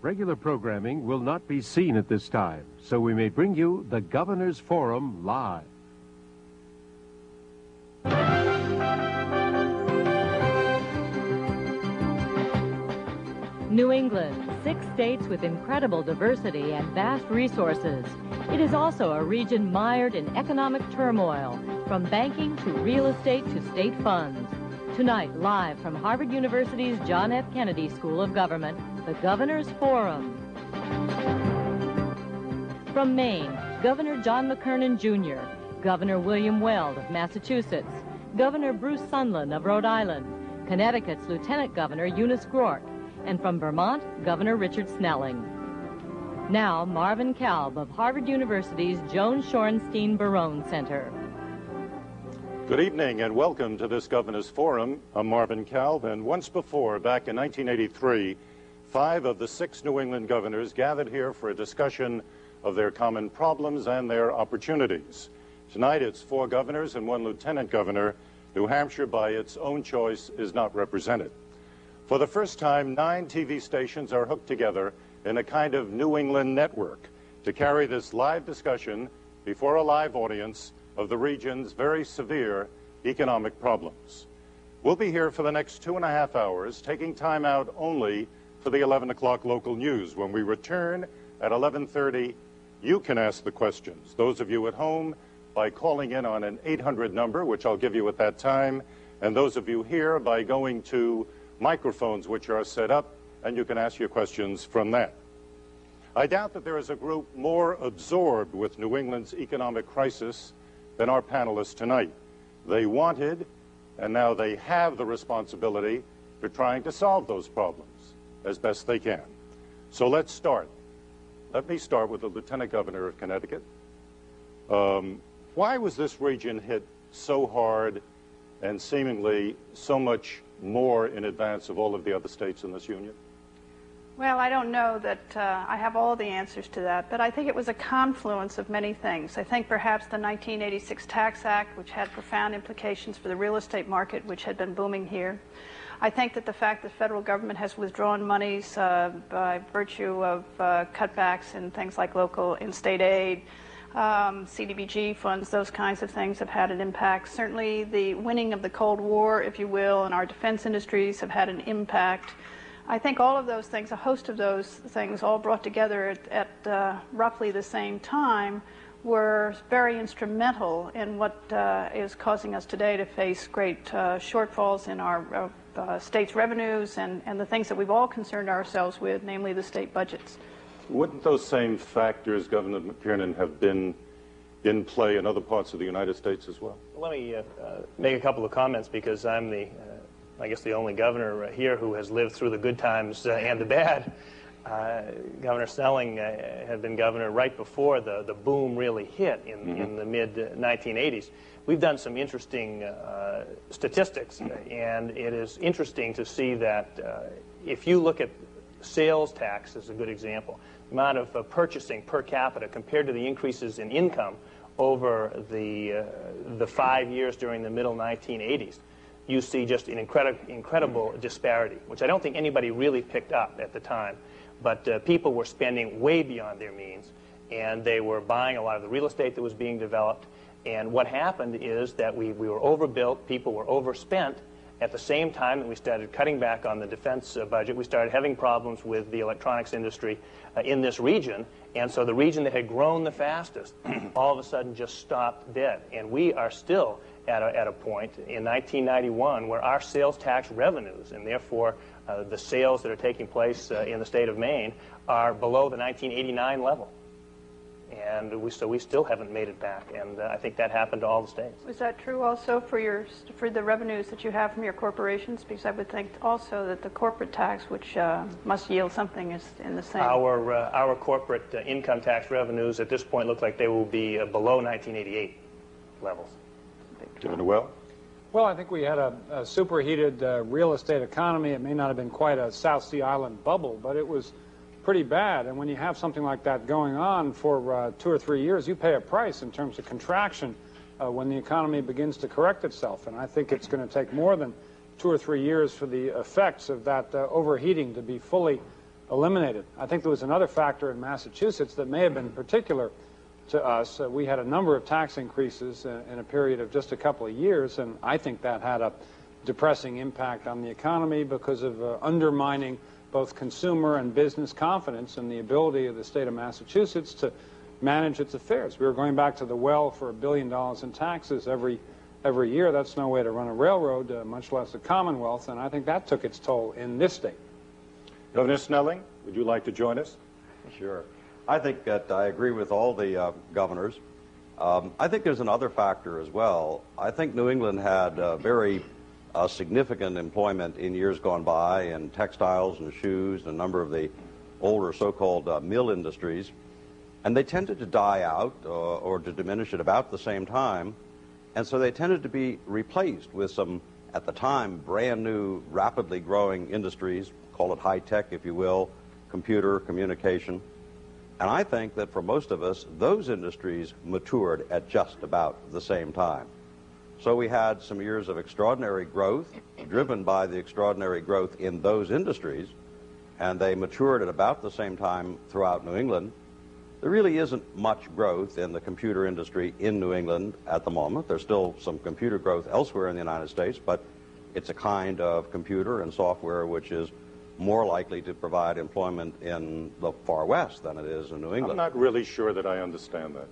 Regular programming will not be seen at this time, so we may bring you the Governor's Forum live. New England, 6 states with incredible diversity and vast resources. It is also a region mired in economic turmoil, from banking to real estate to state funds. Tonight, live from Harvard University's John F. Kennedy School of Government, the Governor's Forum. From Maine, Governor John McKernan Jr., Governor William Weld of Massachusetts, Governor Bruce Sunland of Rhode Island, Connecticut's Lieutenant Governor Eunice Groark, and from Vermont, Governor Richard Snelling. Now, Marvin Kalb of Harvard University's Joan Shorenstein Barone Center. Good evening and welcome to this Governor's Forum. I'm Marvin Kalb, and once before, back in 1983, 5 of the 6 New England governors gathered here for a discussion of their common problems and their opportunities. Tonight it's 4 governors and 1 lieutenant governor. New Hampshire, by its own choice, is not represented. For the first time, 9 TV stations are hooked together in a kind of New England network to carry this live discussion before a live audience of the region's very severe economic problems. We'll be here for the next 2.5 hours, taking time out only for the 11 o'clock local news. When we return at 11:30, you can ask the questions. Those of you at home, by calling in on an 800 number, which I'll give you at that time, and those of you here by going to microphones which are set up, and you can ask your questions from that. I doubt that there is a group more absorbed with New England's economic crisis than our panelists tonight. They wanted, and now they have the responsibility for trying to solve those problems as best they can. So let's start. Let me start with the Lieutenant Governor of Connecticut. Why was this region hit so hard and seemingly so much more in advance of all of the other states in this union? Well, I don't know that I have all the answers to that, but I think it was a confluence of many things. I think perhaps the 1986 Tax Act, which had profound implications for the real estate market, which had been booming here. I think that the fact that the federal government has withdrawn monies by virtue of cutbacks in things like local and state aid, CDBG funds, those kinds of things have had an impact. Certainly the winning of the Cold War, if you will, and our defense industries have had an impact. I think all of those things, a host of those things all brought together at roughly the same time, were very instrumental in what is causing us today to face great shortfalls in our state's revenues and the things that we've all concerned ourselves with, namely the state budgets. Wouldn't those same factors, Governor McKernan, have been in play in other parts of the United States as well? Let me make a couple of comments, because I'm I guess the only governor here who has lived through the good times and the bad. Governor Snelling had been governor right before the boom really hit in the mid-1980s. We've done some interesting statistics, and it is interesting to see that if you look at sales tax as a good example, the amount of purchasing per capita compared to the increases in income over the 5 years during the middle 1980s, you see just an incredible disparity, which I don't think anybody really picked up at the time. But people were spending way beyond their means, and they were buying a lot of the real estate that was being developed. And what happened is that we were overbuilt, people were overspent. At the same time that we started cutting back on the defense budget, we started having problems with the electronics industry in this region. And so the region that had grown the fastest all of a sudden just stopped dead. And we are still at a point in 1991 where our sales tax revenues, and therefore the sales that are taking place in the state of Maine, are below the 1989 level. And we still haven't made it back, and I think that happened to all the states. Was that true also for the revenues that you have from your corporations? Because I would think also that the corporate tax, which must yield something, is in the same. Our corporate income tax revenues at this point look like they will be below 1988 levels. Governor Well? Well, I think we had a superheated real estate economy. It may not have been quite a South Sea Island bubble, but it was pretty bad. And when you have something like that going on for 2 or 3 years, you pay a price in terms of contraction when the economy begins to correct itself. And I think it's going to take more than 2 or 3 years for the effects of that overheating to be fully eliminated. I think there was another factor in Massachusetts that may have been particular to us. We had a number of tax increases in a period of just a couple of years, and I think that had a depressing impact on the economy because of undermining both consumer and business confidence in the ability of the state of Massachusetts to manage its affairs. We were going back to the well for $1 billion in taxes every year. That's no way to run a railroad, much less a commonwealth, and I think that took its toll in this state. Governor Snelling, would you like to join us? Sure. I think that I agree with all the governors. I think there's another factor as well. I think New England had very significant employment in years gone by in textiles and shoes and a number of the older so-called mill industries, and they tended to die out or to diminish at about the same time, and so they tended to be replaced with some, at the time, brand new, rapidly growing industries, call it high-tech if you will, computer, communication. And I think that for most of us, those industries matured at just about the same time. So we had some years of extraordinary growth, driven by the extraordinary growth in those industries, and they matured at about the same time throughout New England. There really isn't much growth in the computer industry in New England at the moment. There's still some computer growth elsewhere in the United States, but it's a kind of computer and software which is more likely to provide employment in the far west than it is in New England. I'm not really sure that I understand that.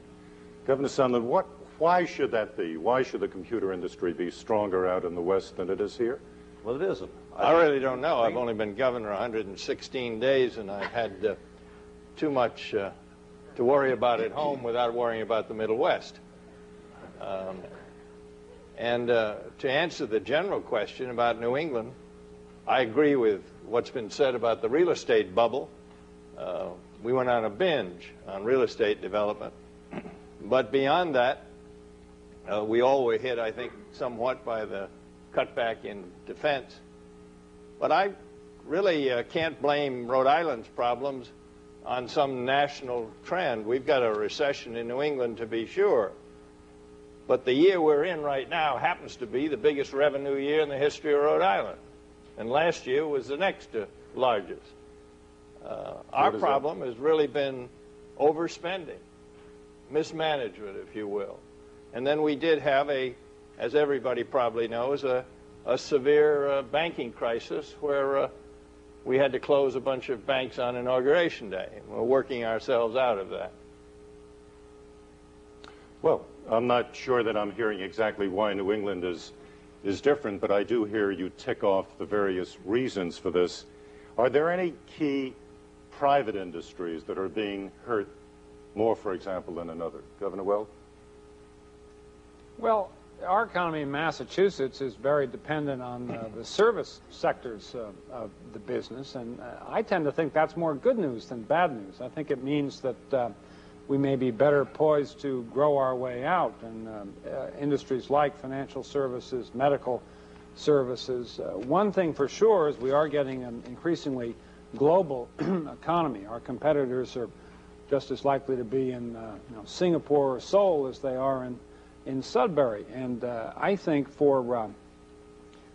Governor Sondland, why should that be? Why should the computer industry be stronger out in the west than it is here? Well, it isn't. I really don't know. I've only been governor 116 days, and I've had too much to worry about at home without worrying about the Middle West. To answer the general question about New England, I agree with what's been said about the real estate bubble. We went on a binge on real estate development. But beyond that, we all were hit, I think, somewhat by the cutback in defense. But I really can't blame Rhode Island's problems on some national trend. We've got a recession in New England, to be sure. But the year we're in right now happens to be the biggest revenue year in the history of Rhode Island. And last year was the next largest. Our problem has really been overspending, mismanagement, if you will. And then we did have as everybody probably knows, a severe banking crisis where we had to close a bunch of banks on Inauguration Day. And we're working ourselves out of that. Well, I'm not sure that I'm hearing exactly why New England is different, but I do hear you tick off the various reasons for this. Are there any key private industries that are being hurt more, for example, than another? Governor Weld? Well, our economy in Massachusetts is very dependent on the service sectors of the business, and I tend to think that's more good news than bad news. I think it means that we may be better poised to grow our way out, and industries like financial services, medical services. One thing for sure is we are getting an increasingly global economy. Our competitors are just as likely to be in Singapore or Seoul as they are in Sudbury. And I think for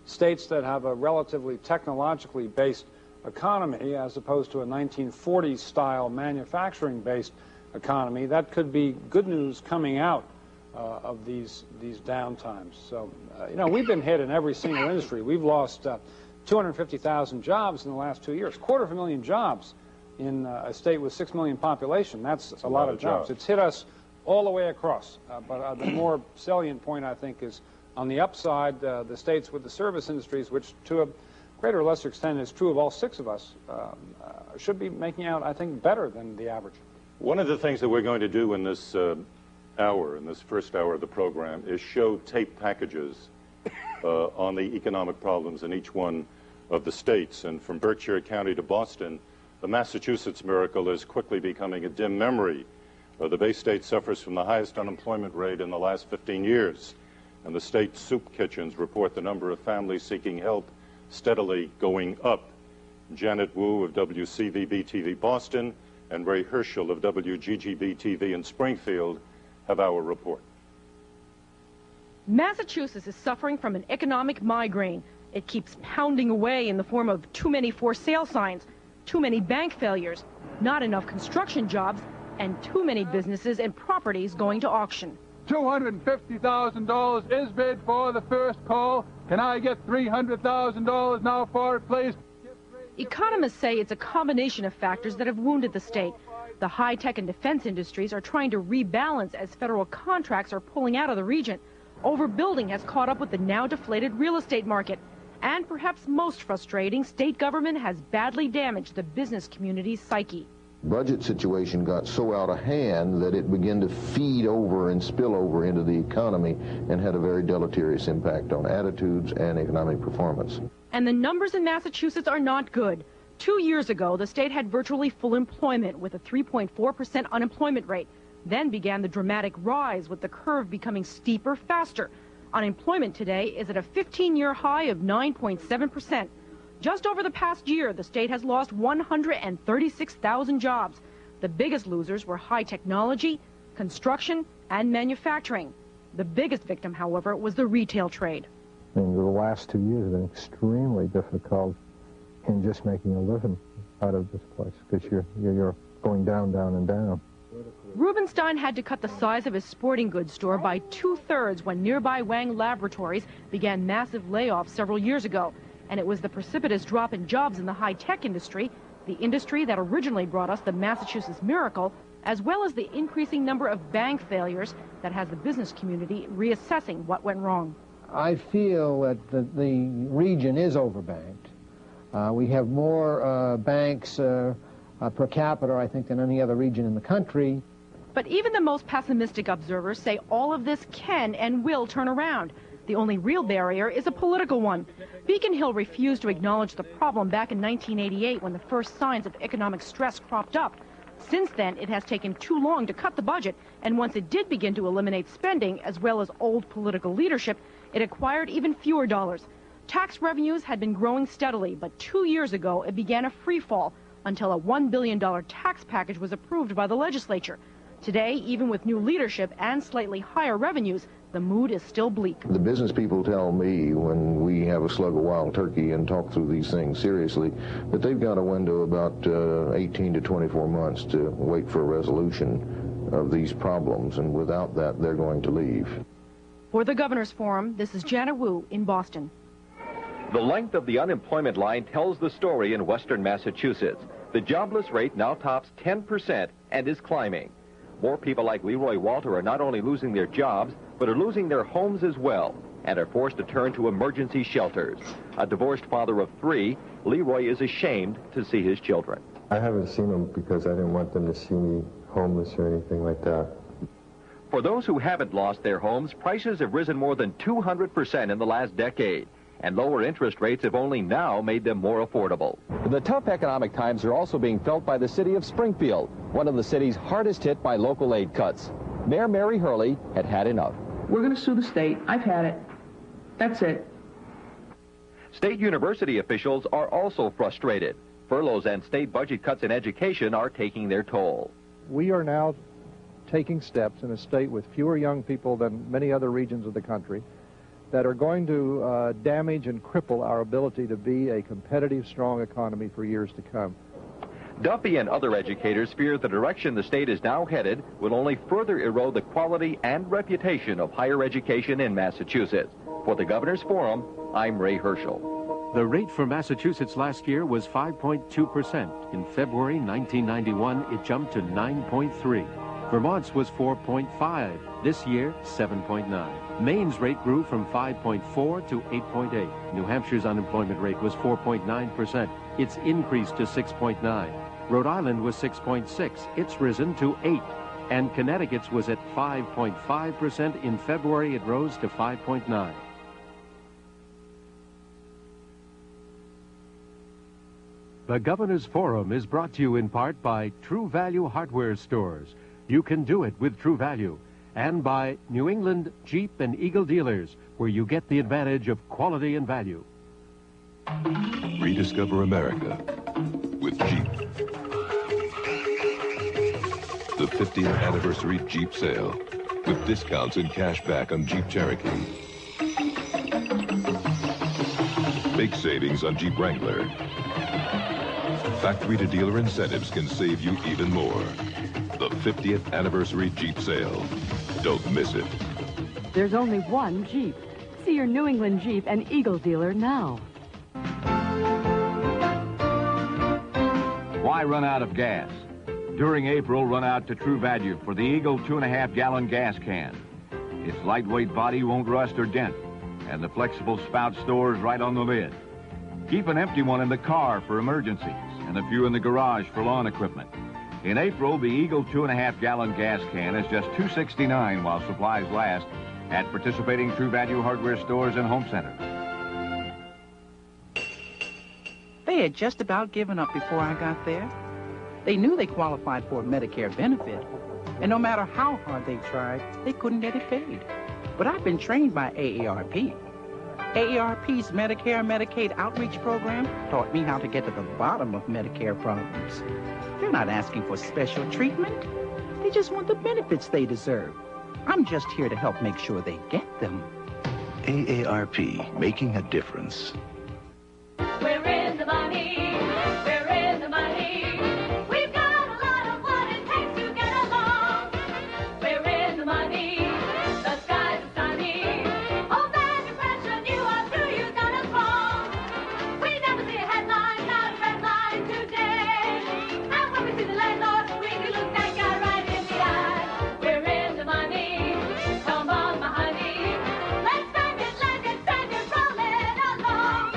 states that have a relatively technologically based economy as opposed to a 1940s style manufacturing based economy, that could be good news coming out of these downtimes. So, we've been hit in every single industry. We've lost 250,000 jobs in the last 2 years, 250,000 jobs in a state with 6 million population. That's a lot of jobs. It's hit us all the way across. But the more salient point, I think, is on the upside, the states with the service industries, which to a greater or lesser extent is true of all 6 of us, should be making out, I think, better than the average. One of the things that we're going to do in this in this first hour of the program, is show tape packages on the economic problems in each one of the states. And from Berkshire County to Boston, the Massachusetts miracle is quickly becoming a dim memory. The Bay State suffers from the highest unemployment rate in the last 15 years. And the state soup kitchens report the number of families seeking help steadily going up. Janet Wu of WCVB-TV Boston and Ray Herschel of WGGB-TV in Springfield have our report. Massachusetts is suffering from an economic migraine. It keeps pounding away in the form of too many for sale signs. too many bank failures, not enough construction jobs, and too many businesses and properties going to auction. $250,000 is bid for the first call. Can I get $300,000 now for it, please? Economists say it's a combination of factors that have wounded the state. The high-tech and defense industries are trying to rebalance as federal contracts are pulling out of the region. Overbuilding has caught up with the now deflated real estate market. And perhaps most frustrating, state government has badly damaged the business community's psyche. Budget situation got so out of hand that it began to feed over and spill over into the economy and had a very deleterious impact on attitudes and economic performance. And the numbers in Massachusetts are not good. 2 years ago, the state had virtually full employment with a 3.4% unemployment rate. Then began the dramatic rise, with the curve becoming steeper faster. Unemployment today is at a 15-year high of 9.7%. Just over the past year, the state has lost 136,000 jobs. The biggest losers were high technology, construction, and manufacturing. The biggest victim, however, was the retail trade. And the last 2 years have been extremely difficult in just making a living out of this place, because you're going down, down, and down. Rubenstein had to cut the size of his sporting goods store by 2/3 when nearby Wang Laboratories began massive layoffs several years ago. And it was the precipitous drop in jobs in the high-tech industry, the industry that originally brought us the Massachusetts miracle, as well as the increasing number of bank failures that has the business community reassessing what went wrong. I feel that the region is overbanked. We have more banks per capita, I think, than any other region in the country. But even the most pessimistic observers say all of this can and will turn around. The only real barrier is a political one. Beacon Hill refused to acknowledge the problem back in 1988 when the first signs of economic stress cropped up. Since then, it has taken too long to cut the budget, and once it did begin to eliminate spending, as well as old political leadership, it acquired even fewer dollars. Tax revenues had been growing steadily, but 2 years ago, it began a free fall until a $1 billion tax package was approved by the legislature. Today, even with new leadership and slightly higher revenues, the mood is still bleak. The business people tell me when we have a slug of wild turkey and talk through these things seriously that they've got a window about 18 to 24 months to wait for a resolution of these problems, and without that, they're going to leave. For the Governor's Forum, this is Janet Wu in Boston. The length of the unemployment line tells the story in western Massachusetts. The jobless rate now tops 10% and is climbing. More people like Leroy Walter are not only losing their jobs, but are losing their homes as well, and are forced to turn to emergency shelters. A divorced father of 3, Leroy is ashamed to see his children. I haven't seen them because I didn't want them to see me homeless or anything like that. For those who haven't lost their homes, prices have risen more than 200% in the last decade, and lower interest rates have only now made them more affordable. The tough economic times are also being felt by the city of Springfield, one of the cities hardest hit by local aid cuts. Mayor Mary Hurley had had enough. We're going to sue the state. I've had it. That's it. State university officials are also frustrated. Furloughs and state budget cuts in education are taking their toll. We are now taking steps in a state with fewer young people than many other regions of the country that are going to damage and cripple our ability to be a competitive, strong economy for years to come. Duffy and other educators fear the direction the state is now headed will only further erode the quality and reputation of higher education in Massachusetts. For the Governor's Forum, I'm Ray Herschel. The rate for Massachusetts last year was 5.2%. In February 1991, it jumped to 9.3. Vermont's was 4.5. This year, 7.9. Maine's rate grew from 5.4 to 8.8. New Hampshire's unemployment rate was 4.9%. It's increased to 6.9. Rhode Island was 6.6. It's risen to 8. And Connecticut's was at 5.5%. In February, it rose to 5.9. The Governor's Forum is brought to you in part by True Value Hardware Stores. You can do it with True Value. And by New England Jeep and Eagle Dealers, where you get the advantage of quality and value. Rediscover America with Jeep. The 50th anniversary Jeep sale with discounts and cash back on Jeep Cherokee. Big savings on Jeep Wrangler. factory-to-dealer incentives can save you even more. The 50th anniversary Jeep sale. Don't miss it. There's only one Jeep. See your New England Jeep and Eagle dealer now. Why run out of gas? During April, run out to True Value for the Eagle 2.5-gallon gas can. Its lightweight body won't rust or dent, and the flexible spout stores right on the lid. Keep an empty one in the car for emergencies and a few in the garage for lawn equipment. In April, the Eagle 2.5-gallon gas can is just $2.69 while supplies last at participating True Value hardware stores and home centers. They had just about given up before I got there. They knew they qualified for a Medicare benefit, and no matter how hard they tried, they couldn't get it paid. But I've been trained by AARP. AARP's Medicare and Medicaid outreach program taught me how to get to the bottom of Medicare problems. They're not asking for special treatment. They just want the benefits they deserve. I'm just here to help make sure they get them. AARP, making a difference. We're in the money. We're in the money. We've got a lot of what it takes to get along. We're in the money. The skies are sunny. Oh, bad depression, you are through. You done us wrong. We never see a headline, not a red line today. And when we see the landlord, we can look that guy right in the eye. We're in the money. Come on, my honey. Let's spend it, let it, spend it, roll it along.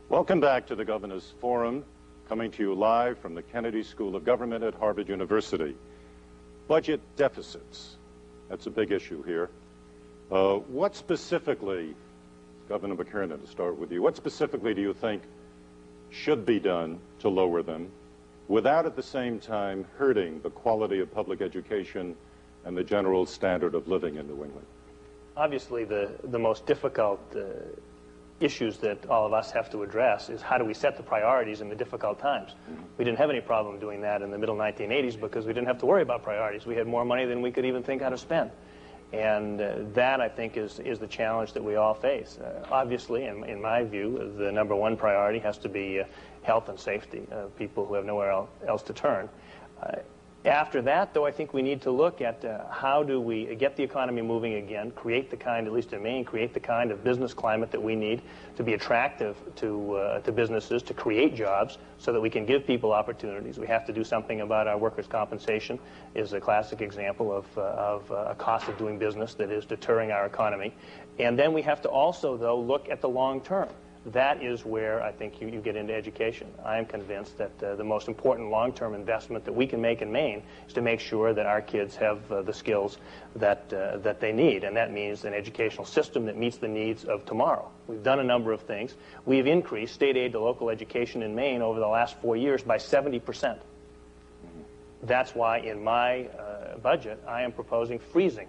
Welcome back to the Governor's Forum, coming to you live from the Kennedy School of Government at Harvard University. Budget deficits. That's a big issue here. What specifically, Governor McKernan, to start with you, what specifically do you think should be done to lower them without at the same time hurting the quality of public education and the general standard of living in New England? Obviously, the most difficult issues that all of us have to address is how do we set the priorities in the difficult times. We didn't have any problem doing that in the middle 1980s because we didn't have to worry about priorities. We had more money than we could even think how to spend. And that, I think, is the challenge that we all face. Obviously, in my view, the number one priority has to be health and safety of people who have nowhere else to turn. After that, though, I think we need to look at how do we get the economy moving again, create the kind, at least in Maine, create the kind of business climate that we need to be attractive to businesses, to create jobs so that we can give people opportunities. We have to do something about our workers' compensation is a classic example of a cost of doing business that is deterring our economy. And then we have to also, though, look at the long term. That is where I think you get into education. I am convinced that the most important long-term investment that we can make in Maine is to make sure that our kids have the skills that they need, and that means an educational system that meets the needs of tomorrow. We've done a number of things. We've increased state aid to local education in Maine over the last 4 years by 70%. That's why in my budget I am proposing freezing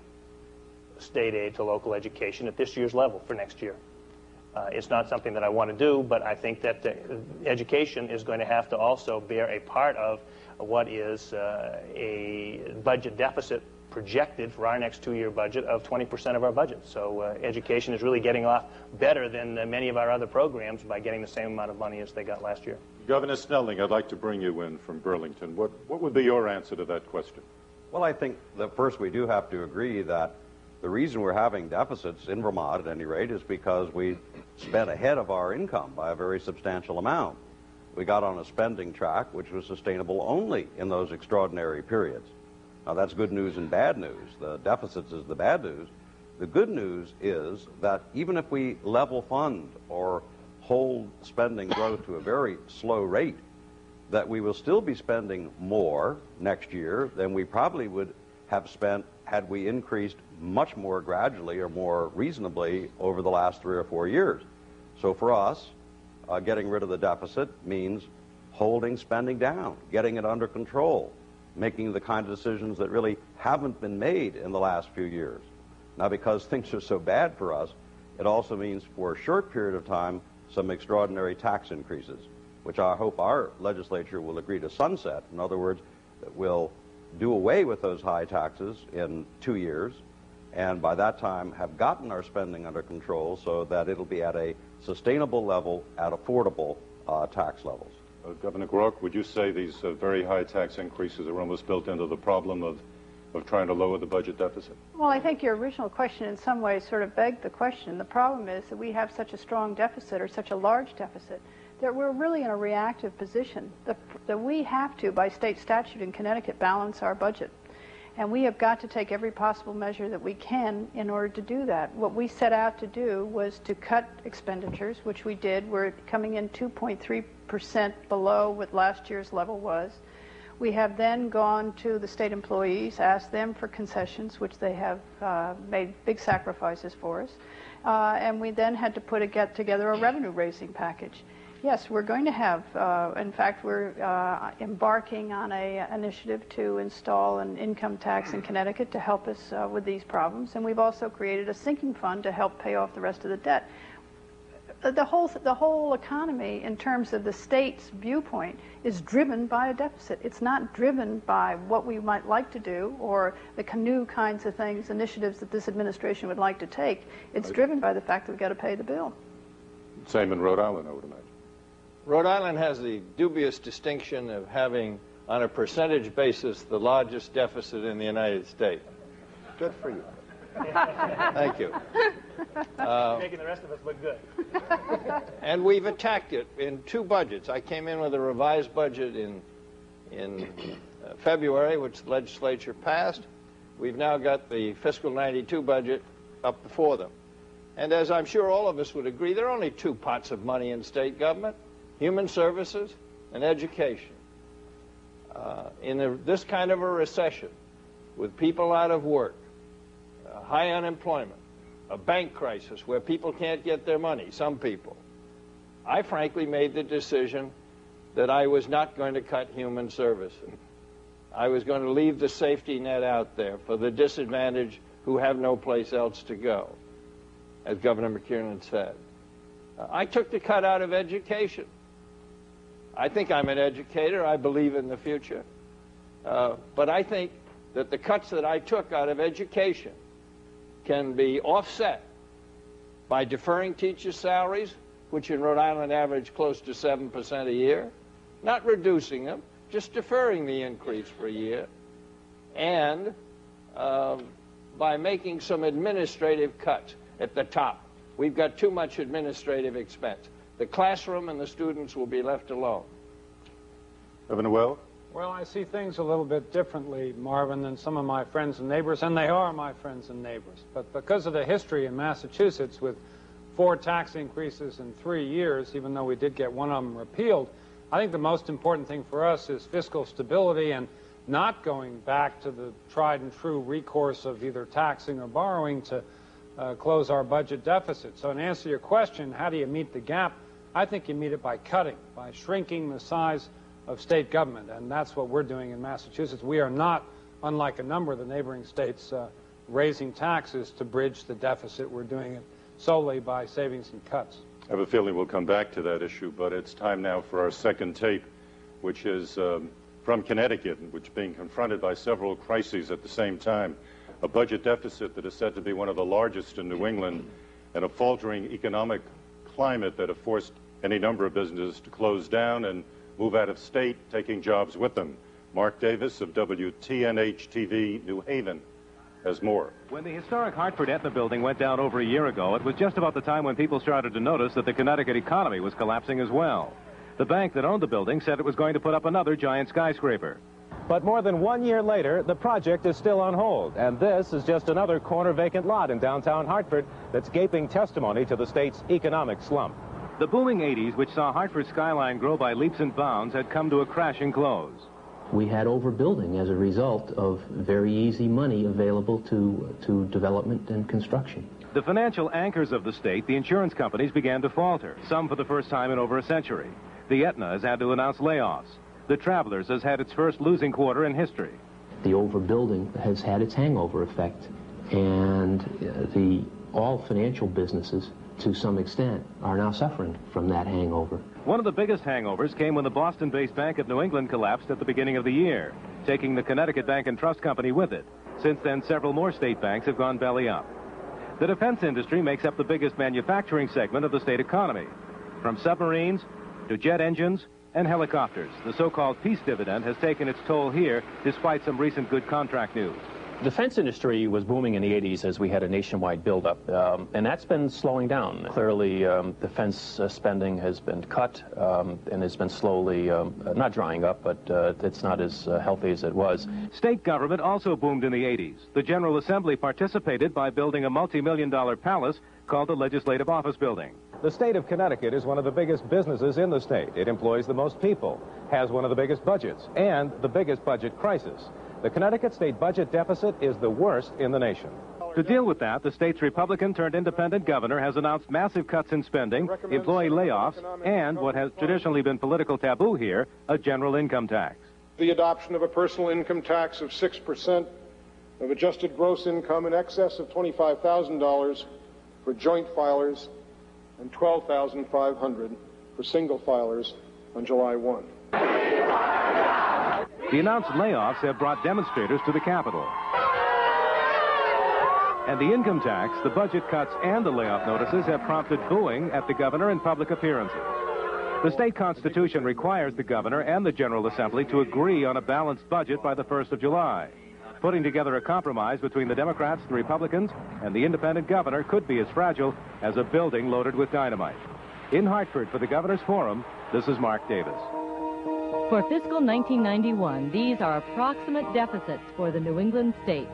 state aid to local education at this year's level for next year. It's not something that I want to do, but I think that education is going to have to also bear a part of what is a budget deficit projected for our next 2-year budget of 20% of our budget. So education is really getting off better than many of our other programs by getting the same amount of money as they got last year. Governor Snelling, I'd like to bring you in from Burlington. What would be your answer to that question? Well, I think that first we do have to agree that the reason we're having deficits in Vermont, at any rate, is because we spent ahead of our income by a very substantial amount. We got on a spending track which was sustainable only in those extraordinary periods. Now, that's good news and bad news. The deficits is the bad news. The good news is that even if we level fund or hold spending growth to a very slow rate, that we will still be spending more next year than we probably would have spent had we increased much more gradually or more reasonably over the last 3 or 4 years. So for us, getting rid of the deficit means holding spending down, getting it under control, making the kind of decisions that really haven't been made in the last few years. Now, because things are so bad for us, it also means for a short period of time some extraordinary tax increases, which I hope our legislature will agree to sunset. In other words, that we'll do away with those high taxes in 2 years, and by that time have gotten our spending under control so that it'll be at a sustainable level at affordable tax levels. Governor Groark, would you say these very high tax increases are almost built into the problem of trying to lower the budget deficit? Well, I think your original question in some ways sort of begged the question. The problem is that we have such a strong deficit, or such a large deficit, that we're really in a reactive position, that we have to, by state statute in Connecticut, balance our budget. And we have got to take every possible measure that we can in order to do that. What we set out to do was to cut expenditures, which we did. We're coming in 2.3% below what last year's level was. We have then gone to the state employees, asked them for concessions, which they have made big sacrifices for us. And we then had to get together a revenue-raising package. Yes, we're going to have, in fact, we're embarking on an initiative to install an income tax in Connecticut to help us with these problems. And we've also created a sinking fund to help pay off the rest of the debt. The whole economy, in terms of the state's viewpoint, is driven by a deficit. It's not driven by what we might like to do or the new kinds of things, initiatives that this administration would like to take. It's driven by the fact that we've got to pay the bill. Same in Rhode Island, I would imagine. Rhode Island has the dubious distinction of having, on a percentage basis, the largest deficit in the United States. Good for you. Thank you. Making the rest of us look good. And we've attacked it in two budgets. I came in with a revised budget in February, which the legislature passed. We've now got the fiscal 92 budget up before them. And as I'm sure all of us would agree, there are only two pots of money in state government: human services and education. In this kind of a recession, with people out of work, high unemployment, a bank crisis where people can't get their money, some people, I frankly made the decision that I was not going to cut human services. I was going to leave the safety net out there for the disadvantaged who have no place else to go, as Governor McKiernan said. I took the cut out of education. I think I'm an educator. I believe in the future. But I think that the cuts that I took out of education can be offset by deferring teachers' salaries, which in Rhode Island average close to 7% a year, not reducing them, just deferring the increase for a year, and by making some administrative cuts at the top. We've got too much administrative expense. The classroom and the students will be left alone. Governor Well? Well, I see things a little bit differently, Marvin, than some of my friends and neighbors, and they are my friends and neighbors. But because of the history in Massachusetts with 4 tax increases in 3 years, even though we did get one of them repealed, I think the most important thing for us is fiscal stability and not going back to the tried and true recourse of either taxing or borrowing to close our budget deficit. So in answer to your question, how do you meet the gap? I think you meet it by cutting, by shrinking the size of state government, and that's what we're doing in Massachusetts. We are not, unlike a number of the neighboring states, raising taxes to bridge the deficit. We're doing it solely by savings and cuts. I have a feeling we'll come back to that issue, but it's time now for our second tape, which is from Connecticut, which is being confronted by several crises at the same time. A budget deficit that is said to be one of the largest in New England, and a faltering economic climate that have forced any number of businesses to close down and move out of state, taking jobs with them. Mark Davis of WTNH-TV New Haven has more. When the historic Hartford Aetna building went down over a year ago, it was just about the time when people started to notice that the Connecticut economy was collapsing as well. The bank that owned the building said it was going to put up another giant skyscraper. But more than 1 year later, the project is still on hold, and this is just another corner vacant lot in downtown Hartford that's gaping testimony to the state's economic slump. The booming 80s, which saw Hartford's skyline grow by leaps and bounds, had come to a crashing close. We had overbuilding as a result of very easy money available to development and construction. The financial anchors of the state, the insurance companies, began to falter, some for the first time in over a century. The Aetna has had to announce layoffs. The Travelers has had its first losing quarter in history. The overbuilding has had its hangover effect, and all financial businesses, to some extent, are now suffering from that hangover. One of the biggest hangovers came when the Boston-based Bank of New England collapsed at the beginning of the year, taking the Connecticut Bank and Trust Company with it. Since then, several more state banks have gone belly up. The defense industry makes up the biggest manufacturing segment of the state economy. From submarines to jet engines and helicopters, the so-called peace dividend has taken its toll here despite some recent good contract news. The defense industry was booming in the 80s as we had a nationwide buildup, and that's been slowing down. Clearly, defense spending has been cut and has been slowly, not drying up, but it's not as healthy as it was. State government also boomed in the 80s. The General Assembly participated by building a multi-million-dollar palace called the Legislative Office Building. The state of Connecticut is one of the biggest businesses in the state. It employs the most people, has one of the biggest budgets, and the biggest budget crisis. The Connecticut state budget deficit is the worst in the nation. To deal with that, the state's Republican-turned-independent governor has announced massive cuts in spending, employee layoffs, and what has traditionally been political taboo here, a general income tax. The adoption of a personal income tax of 6% of adjusted gross income in excess of $25,000 for joint filers and $12,500 for single filers on July 1. The announced layoffs have brought demonstrators to the Capitol. And the income tax, the budget cuts, and the layoff notices have prompted booing at the governor in public appearances. The state constitution requires the governor and the General Assembly to agree on a balanced budget by the 1st of July. Putting together a compromise between the Democrats, the Republicans, and the independent governor could be as fragile as a building loaded with dynamite. In Hartford for the Governor's Forum, this is Mark Davis. For fiscal 1991, these are approximate deficits for the New England states.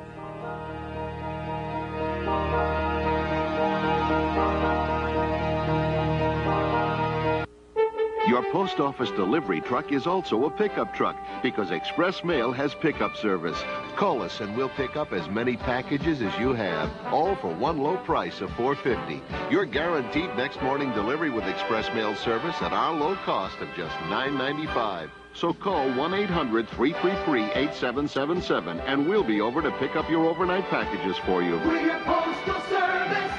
Your post office delivery truck is also a pickup truck because Express Mail has pickup service. Call us and we'll pick up as many packages as you have, all for one low price of $4.50. You're guaranteed next morning delivery with Express Mail service at our low cost of just $9.95. So call 1-800-333-8777 and we'll be over to pick up your overnight packages for you. We're your postal service.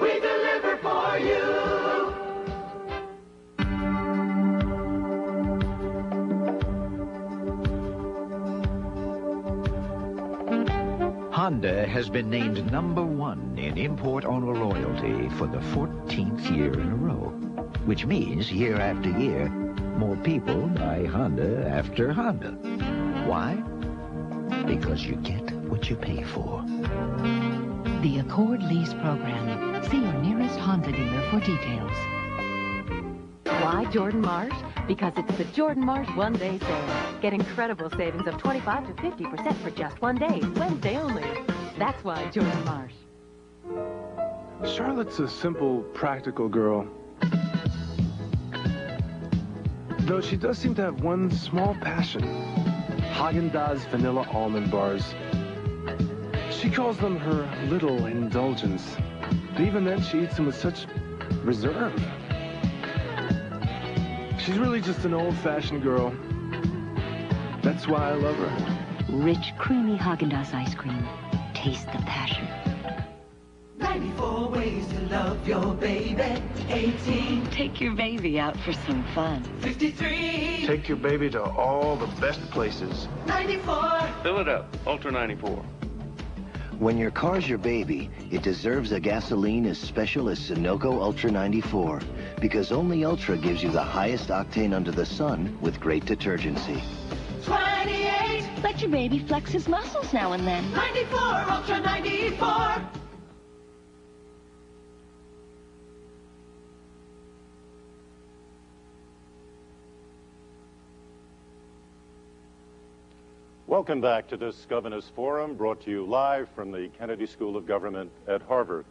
We deliver for you. Honda has been named #1 in import owner loyalty for the 14th year in a row, which means year after year, more people buy Honda after Honda. Why? Because you get what you pay for. The Accord Lease Program. See your nearest Honda dealer for details. Why Jordan Marsh? Because it's the Jordan Marsh one-day sale. Get incredible savings of 25 to 50% for just one day, Wednesday only. That's why Jordan Marsh. Charlotte's a simple, practical girl. Though she does seem to have one small passion. Haagen-Dazs vanilla almond bars. She calls them her little indulgence. But even then, she eats them with such reserve. She's really just an old-fashioned girl. That's why I love her. Rich, creamy Haagen-Dazs ice cream. Taste the passion. 94 ways to love your baby. 18. Take your baby out for some fun. 53. Take your baby to all the best places. 94. Fill it up. Ultra 94. When your car's your baby, it deserves a gasoline as special as Sunoco Ultra 94, because only Ultra gives you the highest octane under the sun with great detergency. 28. Let your baby flex his muscles now and then. 94, Ultra 94. Welcome back to this Governor's Forum, brought to you live from the Kennedy School of Government at Harvard.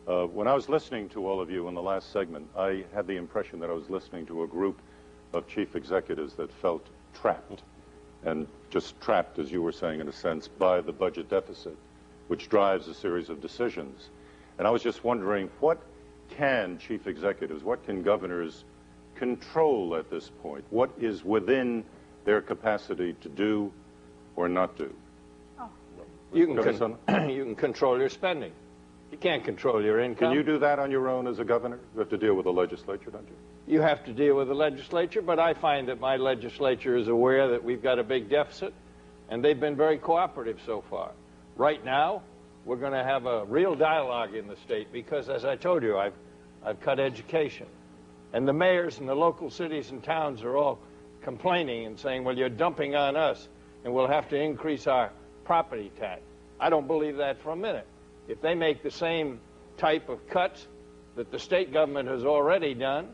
When I was listening to all of you in the last segment, I had the impression that I was listening to a group of chief executives that felt trapped, and just trapped, as you were saying, in a sense, by the budget deficit, which drives a series of decisions. And I was just wondering, what can chief executives, what can governors control at this point? What is within their capacity to do or not do? You can control your spending. You can't control your income. Can you do that on your own as a governor? You have to deal with the legislature, don't you? You have to deal with the legislature, but I find that my legislature is aware that we've got a big deficit, and they've been very cooperative so far. Right now, we're going to have a real dialogue in the state because, as I told you, I've cut education. And the mayors in the local cities and towns are all complaining and saying, well, you're dumping on us, and we'll have to increase our property tax. I don't believe that for a minute. If they make the same type of cuts that the state government has already done,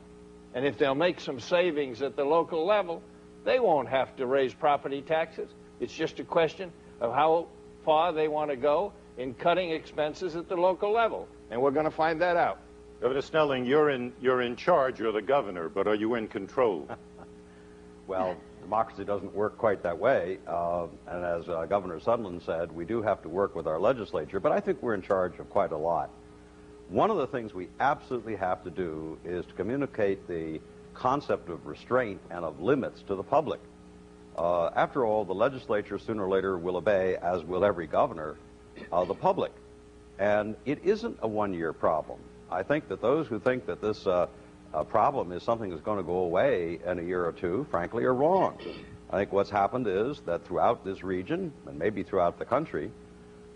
and if they'll make some savings at the local level, they won't have to raise property taxes. It's just a question of how far they want to go in cutting expenses at the local level, and we're going to find that out. Governor Snelling, you're in charge, you're the governor, but are you in control? Well, democracy doesn't work quite that way, and as Governor Sutherland said, we do have to work with our legislature, but I think we're in charge of quite a lot. One of the things we absolutely have to do is to communicate the concept of restraint and of limits to the public. After all, the legislature sooner or later will obey, as will every governor, the public. And it isn't a one-year problem. I think that those who think that this problem is something that's going to go away in a year or two, frankly, are wrong. I think what's happened is that throughout this region, and maybe throughout the country,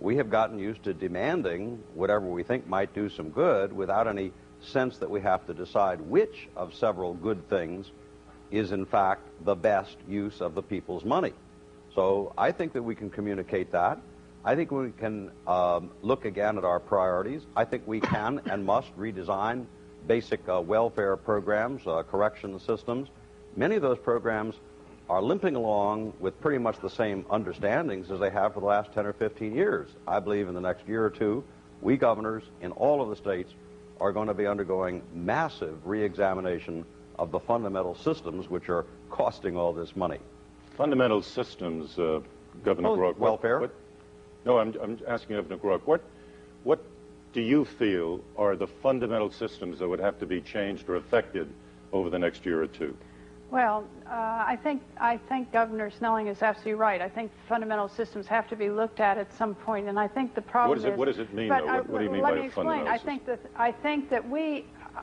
we have gotten used to demanding whatever we think might do some good without any sense that we have to decide which of several good things is in fact the best use of the people's money. So I think that we can communicate that. I think we can look again at our priorities. I think we can and must redesign basic welfare programs, correction systems. Many of those programs are limping along with pretty much the same understandings as they have for the last 10 or 15 years. I believe in the next year or two, we governors in all of the states are going to be undergoing massive re-examination of the fundamental systems which are costing all this money. Fundamental systems, Governor Groark. Welfare? No, I'm asking Governor Groark, what do you feel are the fundamental systems that would have to be changed or affected over the next year or two? Well, I think Governor Snelling is absolutely right. I think fundamental systems have to be looked at some point, and I think the problem is... What does it mean, though? What do you mean by a fundamental system? I think that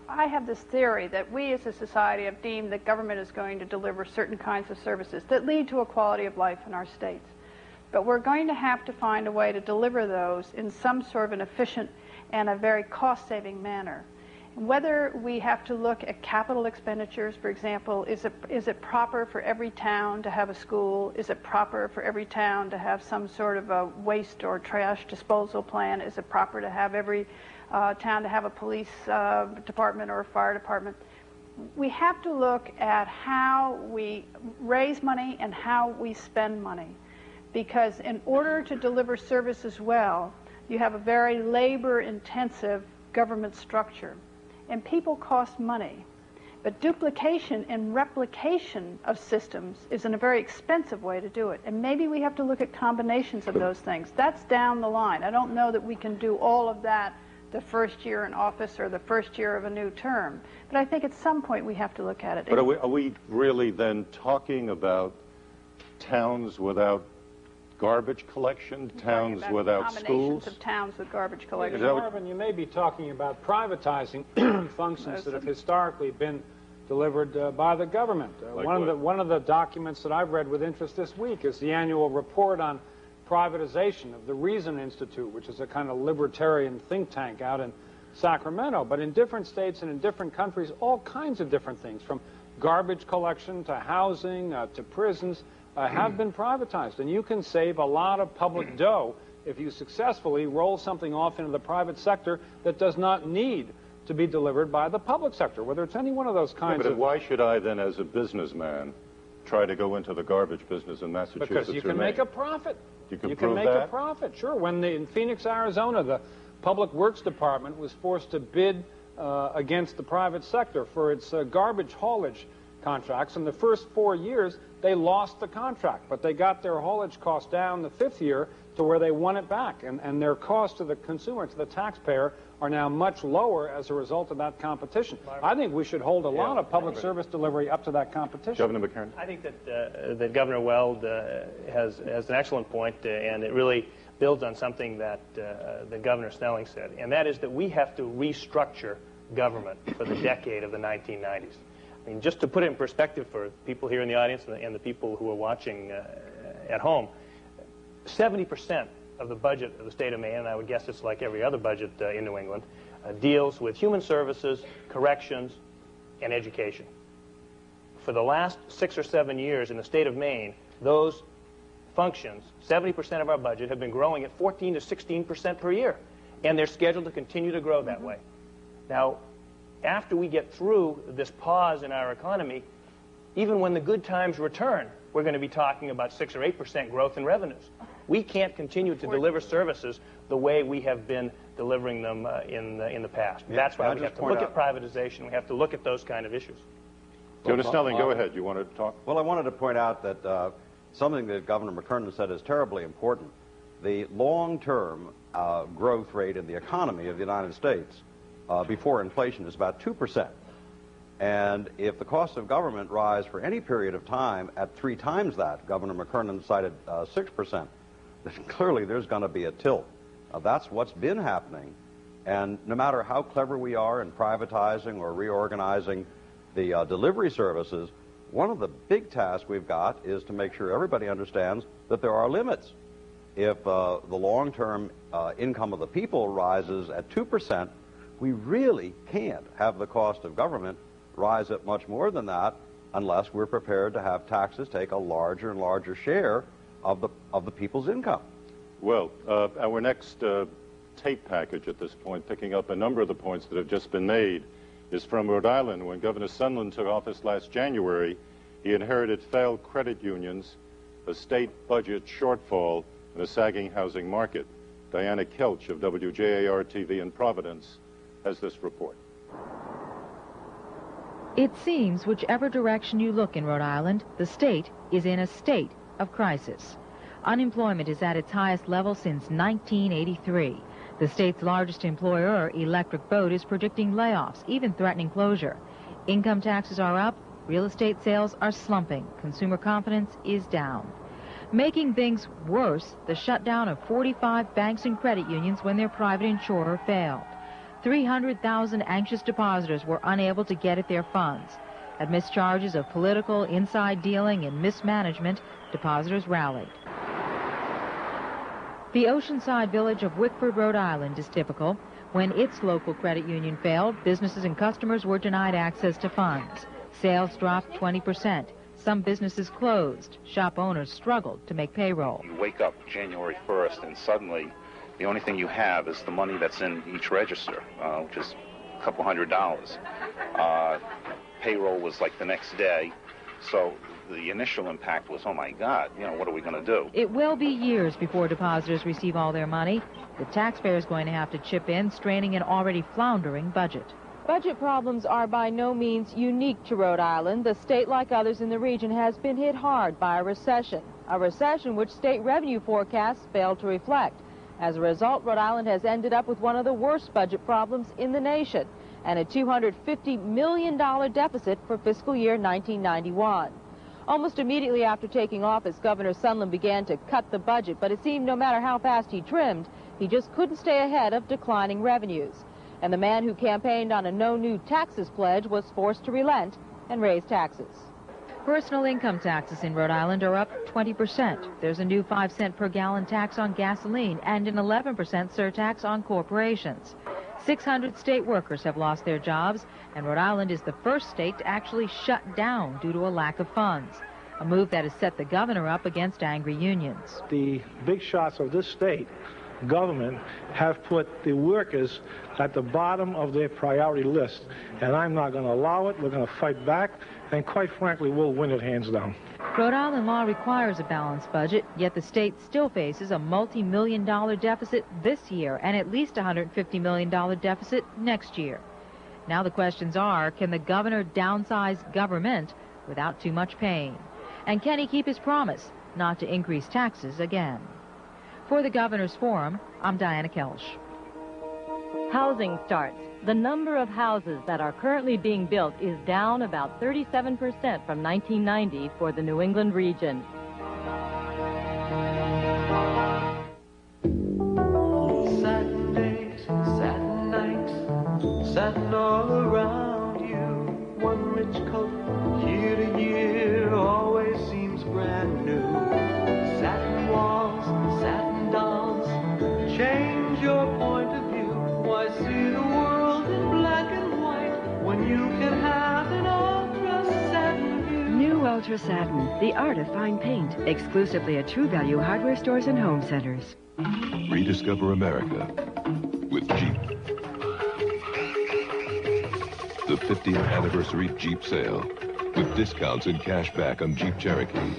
I have this theory that we as a society have deemed that government is going to deliver certain kinds of services that lead to a quality of life in our states. But we're going to have to find a way to deliver those in some sort of an efficient and a very cost-saving manner. Whether we have to look at capital expenditures, for example, is it proper for every town to have a school? Is it proper for every town to have some sort of a waste or trash disposal plan? Is it proper to have every town to have a police department or a fire department? We have to look at how we raise money and how we spend money, because in order to deliver services well, you have a very labor-intensive government structure. And people cost money. But duplication and replication of systems is a very expensive way to do it. And maybe we have to look at combinations of those things. That's down the line. I don't know that we can do all of that the first year in office or the first year of a new term. But I think at some point we have to look at it. But are we really then talking about towns without garbage collection, towns without schools? Of towns with garbage collection. Marvin, you may be talking about privatizing functions that have historically been delivered by the government. Like one of the documents that I've read with interest this week is the annual report on privatization of the Reason Institute, which is a kind of libertarian think tank out in Sacramento. But in different states and in different countries, all kinds of different things, from garbage collection to housing to prisons, have been privatized. And you can save a lot of public dough if you successfully roll something off into the private sector that does not need to be delivered by the public sector, whether it's any one of those kinds of... But why should I then, as a businessman, try to go into the garbage business in Massachusetts? Because you can make a profit. You can make a profit, sure. When in Phoenix, Arizona, the Public Works Department was forced to bid against the private sector for its garbage haulage contracts. In the first 4 years, they lost the contract, but they got their haulage cost down the 5th year to where they won it back. And their cost to the consumer, to the taxpayer, are now much lower as a result of that competition. I think we should hold a lot of public service delivery up to that competition. Governor McCarran? I think that Governor Weld has an excellent point, and it really builds on something that Governor Snelling said, and that is that we have to restructure government for the decade of the 1990s. I mean, just to put it in perspective for people here in the audience and the people who are watching at home, 70% of the budget of the state of Maine, and I would guess it's like every other budget in New England, deals with human services, corrections, and education. For the last 6 or 7 years in the state of Maine, those functions, 70% of our budget, have been growing at 14 to 16% per year, and they're scheduled to continue to grow that way. Now, after we get through this pause in our economy, even when the good times return, we're going to be talking about 6 or 8% growth in revenues. We can't continue to deliver services the way we have been delivering them in the past. Yeah, that's why I'll we just have to point look out- at privatization. We have to look at those kind of issues. Jonas Snelling, go ahead. You wanted to talk? Well, I wanted to point out that something that Governor McKernan said is terribly important. The long-term growth rate in the economy of the United States before inflation is about 2%. And if the cost of government rise for any period of time at 3 times that, Governor McKernan cited 6%, then clearly there's going to be a tilt. That's what's been happening. And no matter how clever we are in privatizing or reorganizing the delivery services, one of the big tasks we've got is to make sure everybody understands that there are limits. If the long-term income of the people rises at 2%, we really can't have the cost of government rise at much more than that unless we're prepared to have taxes take a larger and larger share of the people's income. Well, our next tape package at this point, picking up a number of the points that have just been made, is from Rhode Island. When Governor Sunland took office last January, he inherited failed credit unions, a state budget shortfall, and a sagging housing market. Diana Kelch of WJAR-TV in Providence has this report. It seems whichever direction you look in Rhode Island, the state is in a state of crisis. Unemployment is at its highest level since 1983. The state's largest employer, Electric Boat, is predicting layoffs, even threatening closure. Income taxes are up, real estate sales are slumping, consumer confidence is down. Making things worse, the shutdown of 45 banks and credit unions when their private insurer failed. 300,000 anxious depositors were unable to get at their funds. Amidst charges of political inside dealing and mismanagement, depositors rallied. The oceanside village of Wickford, Rhode Island is typical. When its local credit union failed, businesses and customers were denied access to funds. Sales dropped 20%. Some businesses closed. Shop owners struggled to make payroll. You wake up January 1st and suddenly the only thing you have is the money that's in each register, which is a couple $100. Payroll was like the next day. So the initial impact was, oh my God, what are we going to do? It will be years before depositors receive all their money. The taxpayer is going to have to chip in, straining an already floundering budget. Budget problems are by no means unique to Rhode Island. The state, like others in the region, has been hit hard by a recession which state revenue forecasts failed to reflect. As a result, Rhode Island has ended up with one of the worst budget problems in the nation and a $250 million deficit for fiscal year 1991. Almost immediately after taking office, Governor Sunland began to cut the budget, but it seemed no matter how fast he trimmed, he just couldn't stay ahead of declining revenues. And the man who campaigned on a no new taxes pledge was forced to relent and raise taxes. Personal income taxes in Rhode Island are up 20%. There's a new 5-cent per gallon tax on gasoline and an 11% surtax on corporations. 600 state workers have lost their jobs, and Rhode Island is the first state to actually shut down due to a lack of funds, a move that has set the governor up against angry unions. The big shots of this state government have put the workers at the bottom of their priority list, and I'm not going to allow it. We're going to fight back, and quite frankly, we'll win it hands down. Rhode Island law requires a balanced budget, yet the state still faces a multi-million-dollar deficit this year and at least a $150 million deficit next year. Now the questions are, can the governor downsize government without too much pain? And can he keep his promise not to increase taxes again? For the Governor's Forum, I'm Diana Kelch. Housing starts. The number of houses that are currently being built is down about 37% from 1990 for the New England region. Satin days, satin nights, satin all around you. One rich coat, year to year, always seems brand new. Satin walls, satin dolls, when you can have an Ultra Satin View. New Ultra Satin, the art of fine paint, exclusively at True Value hardware stores and home centers. Rediscover America with Jeep. The 50th anniversary Jeep sale with discounts and cash back on Jeep Cherokee.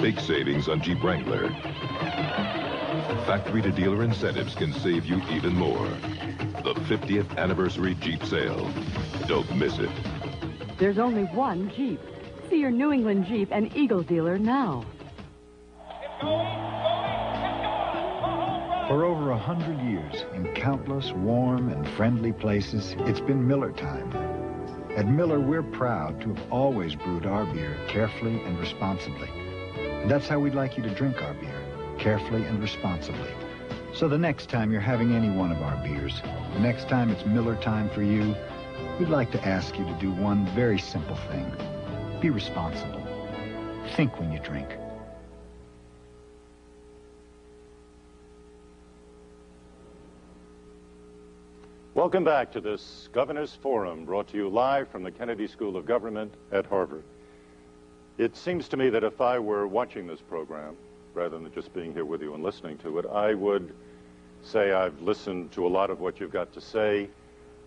Big savings on Jeep Wrangler. Factory-to-dealer incentives can save you even more. The 50th anniversary Jeep sale. Don't miss it. There's only one Jeep. See your New England Jeep and Eagle dealer now. For over 100 years, in countless warm and friendly places, it's been Miller time. At Miller, we're proud to have always brewed our beer carefully and responsibly. And that's how we'd like you to drink our beer, carefully and responsibly. So the next time you're having any one of our beers, the next time it's Miller time for you, we'd like to ask you to do one very simple thing. Be responsible. Think when you drink. Welcome back to this Governor's Forum, brought to you live from the Kennedy School of Government at Harvard. It seems to me that if I were watching this program, rather than just being here with you and listening to it, I would say I've listened to a lot of what you've got to say,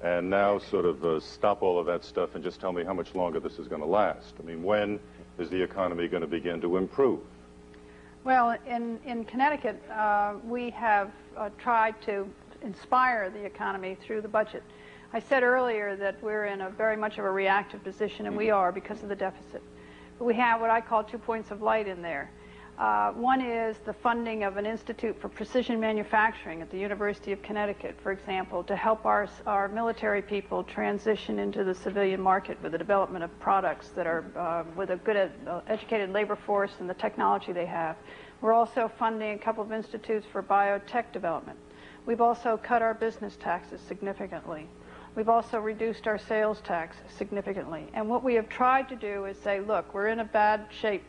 and now sort of stop all of that stuff and just tell me how much longer this is going to last. I mean, when is the economy going to begin to improve? Well, in Connecticut, we have tried to inspire the economy through the budget. I said earlier that we're in a very much of a reactive position, and we are because of the deficit. But we have what I call 2 points of light in there. One is the funding of an Institute for Precision Manufacturing at the University of Connecticut, for example, to help our military people transition into the civilian market with the development of products that are with a good educated labor force and the technology they have. We're also funding a couple of institutes for biotech development. We've also cut our business taxes significantly. We've also reduced our sales tax significantly. And what we have tried to do is say, look, we're in bad shape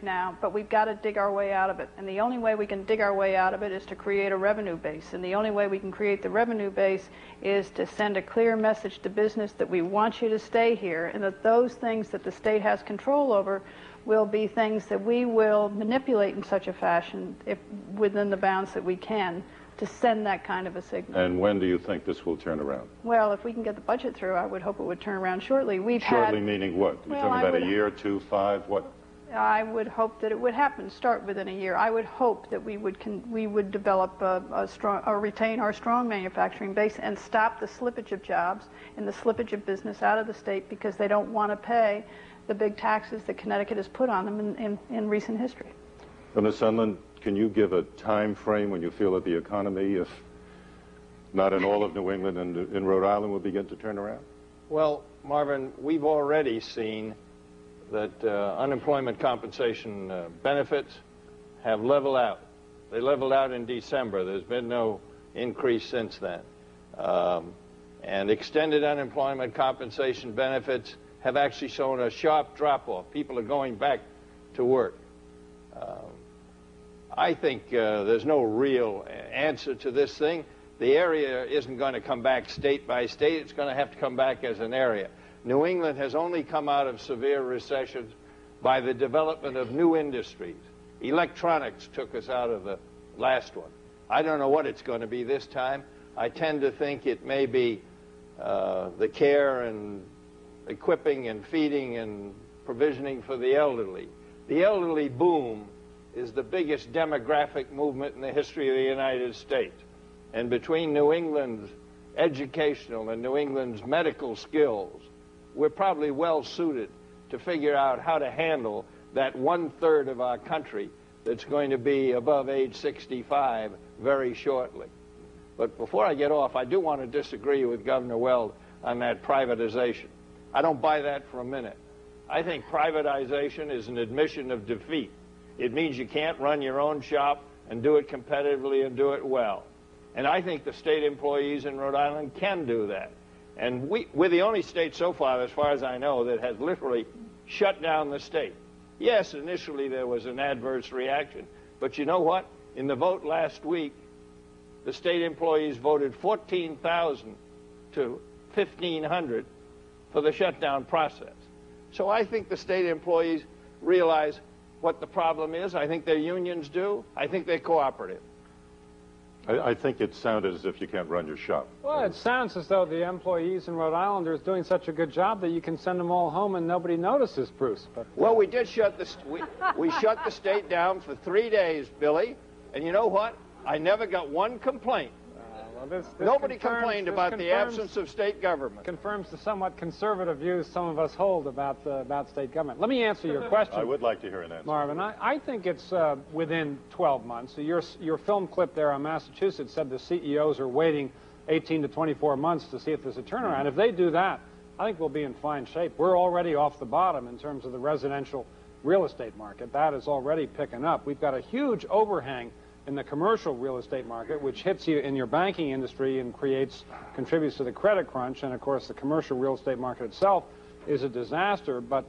now, but we've got to dig our way out of it. And the only way we can dig our way out of it is to create a revenue base. And the only way we can create the revenue base is to send a clear message to business that we want you to stay here, and that those things that the state has control over will be things that we will manipulate in such a fashion, if within the bounds that we can, to send that kind of a signal. And when do you think this will turn around? Well, if we can get the budget through, I would hope it would turn around shortly. Shortly meaning what? You're talking about a year, 2, 5, what? I would hope that it would happen, start within a year. I would hope that we would develop retain our strong manufacturing base and stop the slippage of jobs and the slippage of business out of the state because they don't want to pay the big taxes that Connecticut has put on them in recent history. Ms. Sunland, can you give a time frame when you feel that the economy, if not in all of New England and in Rhode Island, will begin to turn around? Well, Marvin, we've already seen that unemployment compensation benefits have leveled out. They leveled out in December. There's been no increase since then. And extended unemployment compensation benefits have actually shown a sharp drop-off. People are going back to work. I think there's no real answer to this thing. The area isn't going to come back state by state. It's going to have to come back as an area. New England has only come out of severe recessions by the development of new industries. Electronics took us out of the last one. I don't know what it's going to be this time. I tend to think it may be the care and equipping and feeding and provisioning for the elderly. The elderly boom is the biggest demographic movement in the history of the United States. And between New England's educational and New England's medical skills, we're probably well suited to figure out how to handle that 1/3 of our country that's going to be above age 65 very shortly. But before I get off, I do want to disagree with Governor Weld on that privatization. I don't buy that for a minute. I think privatization is an admission of defeat. It means you can't run your own shop and do it competitively and do it well. And I think the state employees in Rhode Island can do that. And we're the only state so far, as far as I know, that has literally shut down the state. Yes, initially there was an adverse reaction. But you know what? In the vote last week, the state employees voted 14,000 to 1,500 for the shutdown process. So I think the state employees realize what the problem is. I think their unions do. I think they're cooperative. I think it sounded as if you can't run your shop. Well, it sounds as though the employees in Rhode Island are doing such a good job that you can send them all home and nobody notices, Bruce. But well, we did shut the we shut the state down for 3 days, Billy, and you know what? I never got one complaint. This Nobody complained about the absence of state government. Confirms the somewhat conservative views some of us hold about state government. Let me answer your question. I would like to hear an answer. Marvin, I think it's within 12 months. So your film clip there on Massachusetts said the CEOs are waiting 18 to 24 months to see if there's a turnaround. If they do that, I think we'll be in fine shape. We're already off the bottom in terms of the residential real estate market. That is already picking up. We've got a huge overhang in the commercial real estate market, which hits you in your banking industry and contributes to the credit crunch. And of course, the commercial real estate market itself is a disaster. But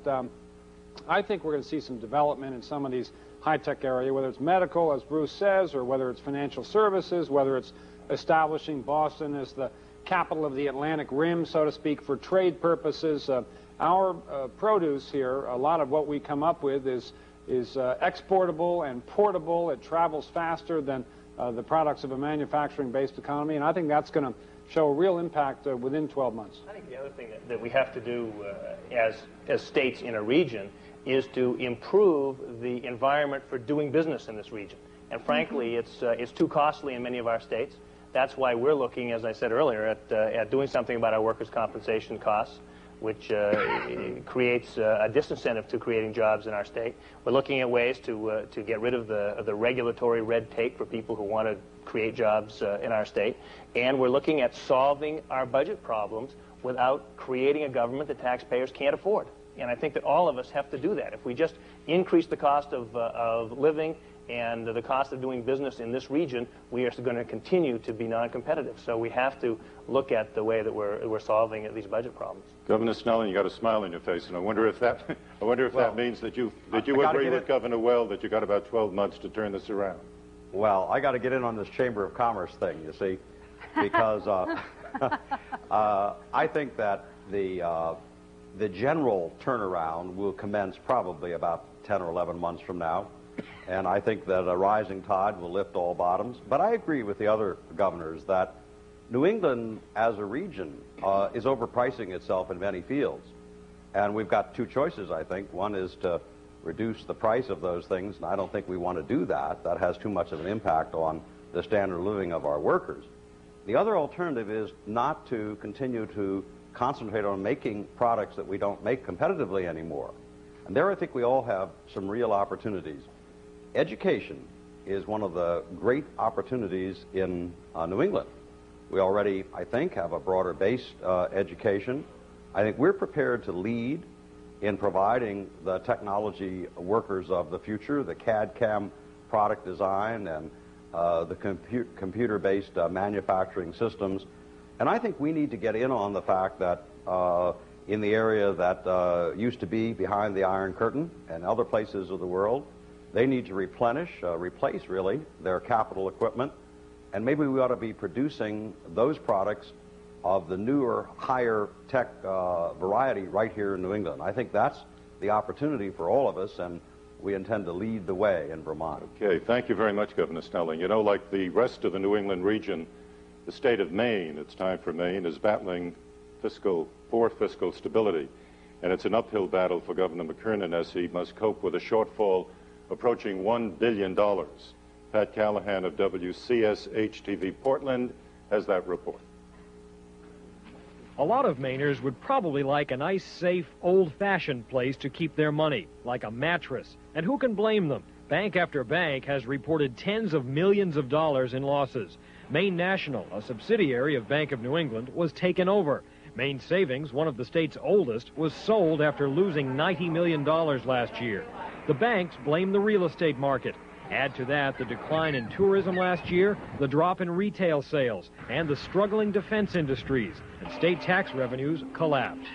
I think we're going to see some development in some of these high-tech areas, whether it's medical, as Bruce says, or whether it's financial services, whether it's establishing Boston as the capital of the Atlantic Rim, so to speak, for trade purposes. Our produce here, a lot of what we come up with is exportable and portable. It travels faster than the products of a manufacturing-based economy, and I think that's going to show a real impact within 12 months. I think the other thing that we have to do as states in a region is to improve the environment for doing business in this region. And frankly, it's too costly in many of our states. That's why we're looking, as I said earlier, at doing something about our workers' compensation costs, which creates a disincentive to creating jobs in our state. We're looking at ways to get rid of the regulatory red tape for people who want to create jobs in our state. And we're looking at solving our budget problems without creating a government that taxpayers can't afford. And I think that all of us have to do that. If we just increase the cost of living and the cost of doing business in this region, we are going to continue to be non-competitive. So we have to look at the way that we're solving these budget problems. Governor Snelling, you got a smile on your face, and I wonder if that that means that you agree with Governor Well that you got about 12 months to turn this around. Well, I got to get in on this Chamber of Commerce thing, you see, because I think that the general turnaround will commence probably about 10 or 11 months from now. And I think that a rising tide will lift all bottoms. But I agree with the other governors that New England as a region is overpricing itself in many fields. And we've got two choices, I think. One is to reduce the price of those things, and I don't think we want to do that. That has too much of an impact on the standard of living of our workers. The other alternative is not to continue to concentrate on making products that we don't make competitively anymore. And there I think we all have some real opportunities. Education is one of the great opportunities in New England. We already, I think, have a broader-based education. I think we're prepared to lead in providing the technology workers of the future, the CAD/CAM product design and the computer-based manufacturing systems. And I think we need to get in on the fact that in the area that used to be behind the Iron Curtain and other places of the world, they need to replace really, their capital equipment. And maybe we ought to be producing those products of the newer, higher tech variety right here in New England. I think that's the opportunity for all of us, and we intend to lead the way in Vermont. Okay, thank you very much, Governor Snelling. You know, like the rest of the New England region, the state of Maine, it's time for Maine, is battling poor fiscal stability. And it's an uphill battle for Governor McKernan as he must cope with a shortfall approaching $1 billion. Pat Callahan of WCSH-TV Portland has that report. A lot of Mainers would probably like a nice, safe, old-fashioned place to keep their money, like a mattress. And who can blame them? Bank after bank has reported tens of millions of dollars in losses. Maine National, a subsidiary of Bank of New England, was taken over. Maine Savings, one of the state's oldest, was sold after losing $90 million last year. The banks blame the real estate market. Add to that the decline in tourism last year, the drop in retail sales, and the struggling defense industries, and state tax revenues collapsed.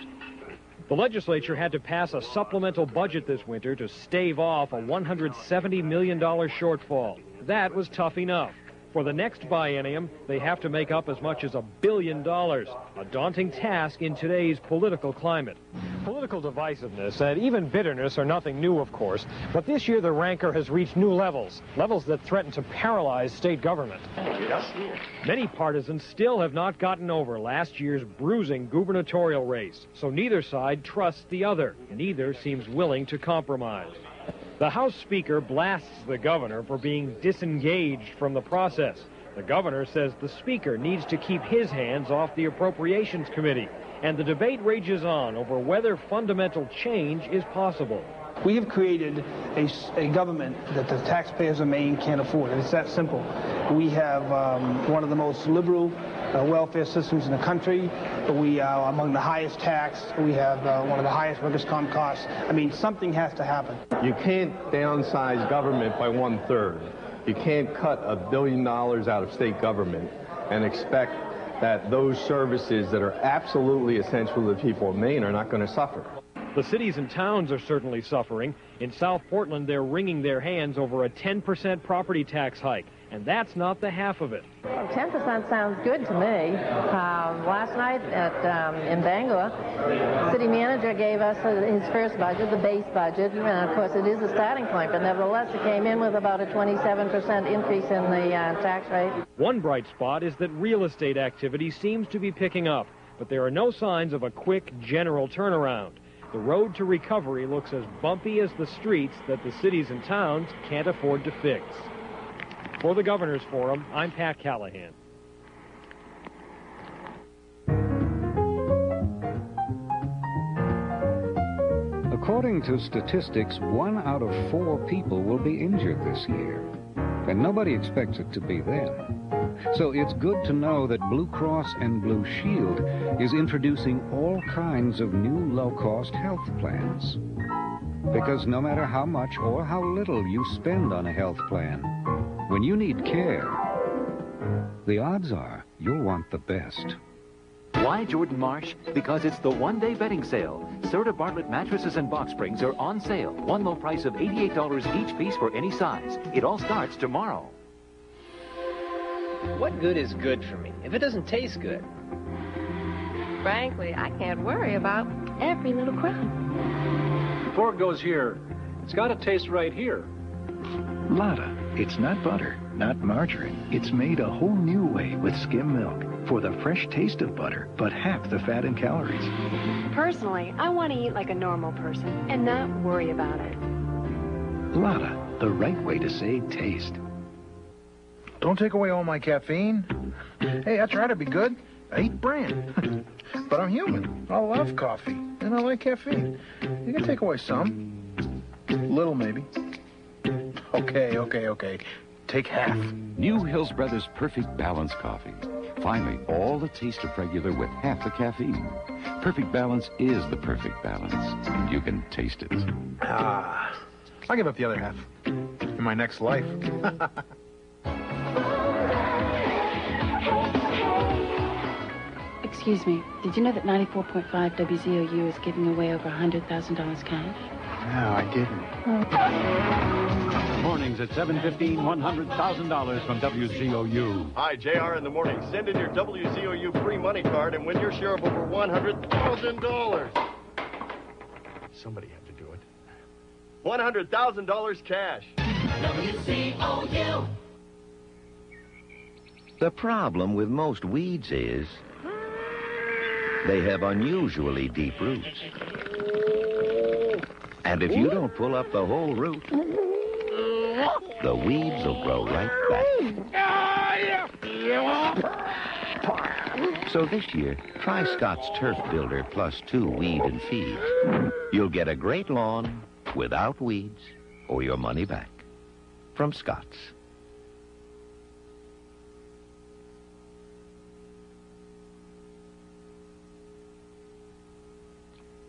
The legislature had to pass a supplemental budget this winter to stave off a $170 million shortfall. That was tough enough. For the next biennium, they have to make up as much as $1 billion, a daunting task in today's political climate. Political divisiveness and even bitterness are nothing new, of course, but this year the rancor has reached new levels that threaten to paralyze state government. Many partisans still have not gotten over last year's bruising gubernatorial race, so neither side trusts the other, and neither seems willing to compromise. The House Speaker blasts the governor for being disengaged from the process. The governor says the Speaker needs to keep his hands off the Appropriations Committee, and the debate rages on over whether fundamental change is possible. We have created a government that the taxpayers of Maine can't afford. It's that simple. We have one of the most liberal welfare systems in the country. We are among the highest taxed. We have one of the highest workers' comp costs. I mean, something has to happen. You can't downsize government by 1/3. You can't cut $1 billion out of state government and expect that those services that are absolutely essential to the people of Maine are not going to suffer. The cities and towns are certainly suffering. In South Portland, they're wringing their hands over a 10% property tax hike, and that's not the half of it. Well, 10% sounds good to me. Last night in Bangor, the city manager gave us his first budget, the base budget, and of course it is a starting point, but nevertheless it came in with about a 27% increase in the tax rate. One bright spot is that real estate activity seems to be picking up, but there are no signs of a quick general turnaround. The road to recovery looks as bumpy as the streets that the cities and towns can't afford to fix. For the Governor's Forum, I'm Pat Callahan. According to statistics, 1 out of 4 people will be injured this year, and nobody expects it to be them. So it's good to know that Blue Cross and Blue Shield is introducing all kinds of new low-cost health plans. Because no matter how much or how little you spend on a health plan, when you need care, the odds are you'll want the best. Why Jordan Marsh? Because it's the one-day bedding sale. Serta Bartlett mattresses and box springs are on sale. One low price of $88 each piece for any size. It all starts tomorrow. What good is good for me if it doesn't taste good? Frankly, I can't worry about every little crumb. Before it goes here, it's got to taste right here. Lotta, it's not butter, not margarine. It's made a whole new way with skim milk for the fresh taste of butter, but half the fat and calories. Personally, I want to eat like a normal person and not worry about it. Lotta, the right way to say taste. Don't take away all my caffeine. Hey, I try to be good. I eat bran. But I'm human. I love coffee, and I like caffeine. You can take away some. Little, maybe. Okay. Take half. New Hills Brothers Perfect Balance Coffee. Finally, all the taste of regular with half the caffeine. Perfect Balance is the perfect balance, and you can taste it. I'll give up the other half in my next life. Excuse me, did you know that 94.5 WZOU is giving away over $100,000 cash? No, I didn't. Mornings at 7:15, $100,000 from WZOU. Hi, JR in the morning. Send in your WZOU free money card and win your share of over $100,000. Somebody had to do it. $100,000 cash. WZOU. The problem with most weeds is they have unusually deep roots. And if you don't pull up the whole root, the weeds will grow right back. So this year, try Scott's Turf Builder plus 2 weed and feed. You'll get a great lawn without weeds or your money back. From Scott's.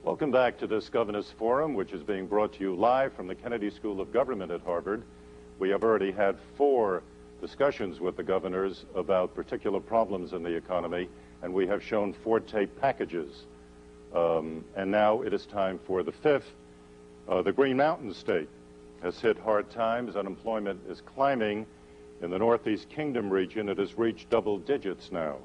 Welcome back to this Governor's Forum, which is being brought to you live from the Kennedy School of Government at Harvard. We have already had 4 discussions with the governors about particular problems in the economy, and we have shown 4 tape packages. And now it is time for the 5th. The Green Mountain State has hit hard times. Unemployment is climbing, In the Northeast Kingdom region, it has reached double digits now.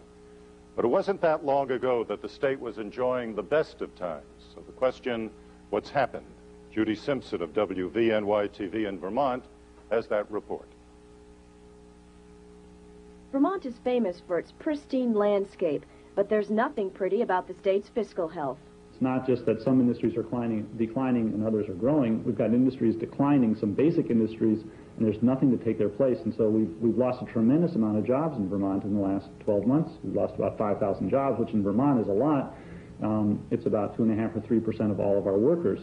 But it wasn't that long ago that the state was enjoying the best of times. So the question, what's happened? Judy Simpson of WVNY-TV in Vermont has that report. Vermont is famous for its pristine landscape, but there's nothing pretty about the state's fiscal health. It's not just that some industries are declining and others are growing. We've got industries declining, some basic industries, and there's nothing to take their place. And so we've lost a tremendous amount of jobs in Vermont in the last 12 months. We've lost about 5,000 jobs, which in Vermont is a lot. It's about 2.5 or 3% of all of our workers.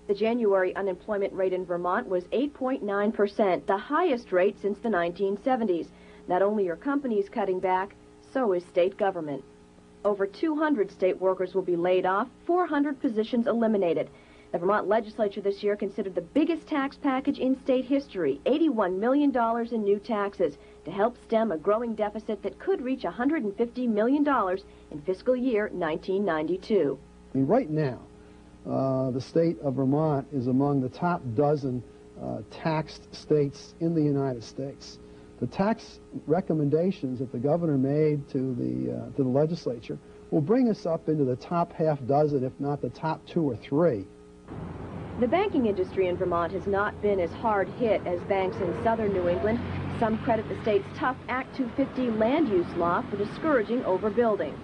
The January unemployment rate in Vermont was 8.9%, the highest rate since the 1970s. Not only are companies cutting back, so is state government. Over 200 state workers will be laid off, 400 positions eliminated. The Vermont legislature this year considered the biggest tax package in state history, $81 million in new taxes, to help stem a growing deficit that could reach $150 million in fiscal year 1992. I mean, right now, the state of Vermont is among the top dozen taxed states in the United States. The tax recommendations that the governor made to the legislature will bring us up into the top half dozen, if not the top 2 or 3. The banking industry in Vermont has not been as hard hit as banks in southern New England. Some credit the state's tough Act 250 land use law for discouraging overbuilding.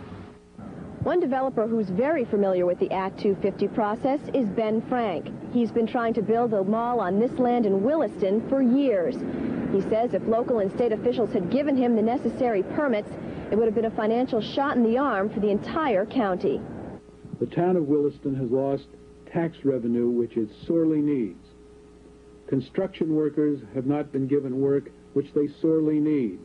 One developer who's very familiar with the Act 250 process is Ben Frank. He's been trying to build a mall on this land in Williston for years. He says if local and state officials had given him the necessary permits, it would have been a financial shot in the arm for the entire county. The town of Williston has lost tax revenue which it sorely needs. Construction workers have not been given work which they sorely need.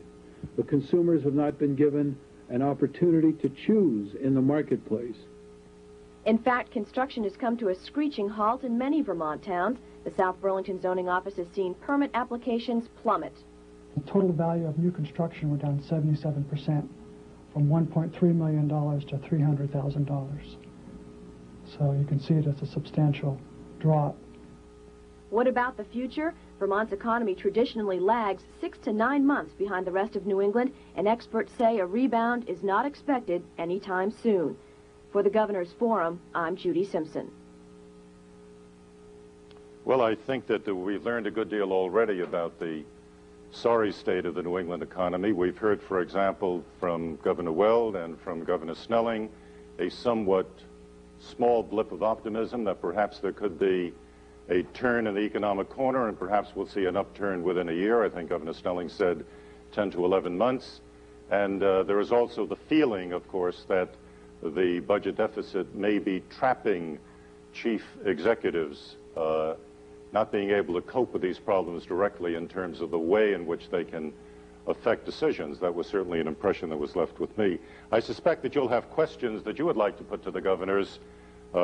The consumers have not been given an opportunity to choose in the marketplace. In fact, construction has come to a screeching halt in many Vermont towns. The South Burlington zoning office has seen permit applications plummet. The total value of new construction were down 77%, from $1.3 million to $300,000. So you can see it as a substantial drop. What about the future? Vermont's economy traditionally lags 6 to 9 months behind the rest of New England, and experts say a rebound is not expected anytime soon. For the Governor's Forum, I'm Judy Simpson. Well, I think that we've learned a good deal already about the sorry state of the New England economy. We've heard, for example, from Governor Weld and from Governor Snelling, a somewhat small blip of optimism that perhaps there could be a turn in the economic corner, and perhaps we'll see an upturn within a year. I think Governor Snelling said 10 to 11 months. And there is also the feeling, of course, that the budget deficit may be trapping chief executives, not being able to cope with these problems directly in terms of the way in which they can affect decisions. That was certainly an impression that was left with me. I suspect that you'll have questions that you would like to put to the governors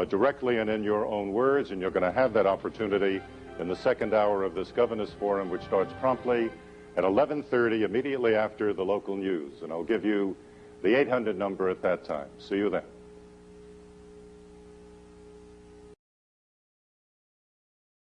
directly and in your own words, and you're going to have that opportunity in the second hour of this Governor's Forum, which starts promptly at 11:30, immediately after the local news. And I'll give you the 800 number at that time. See you then.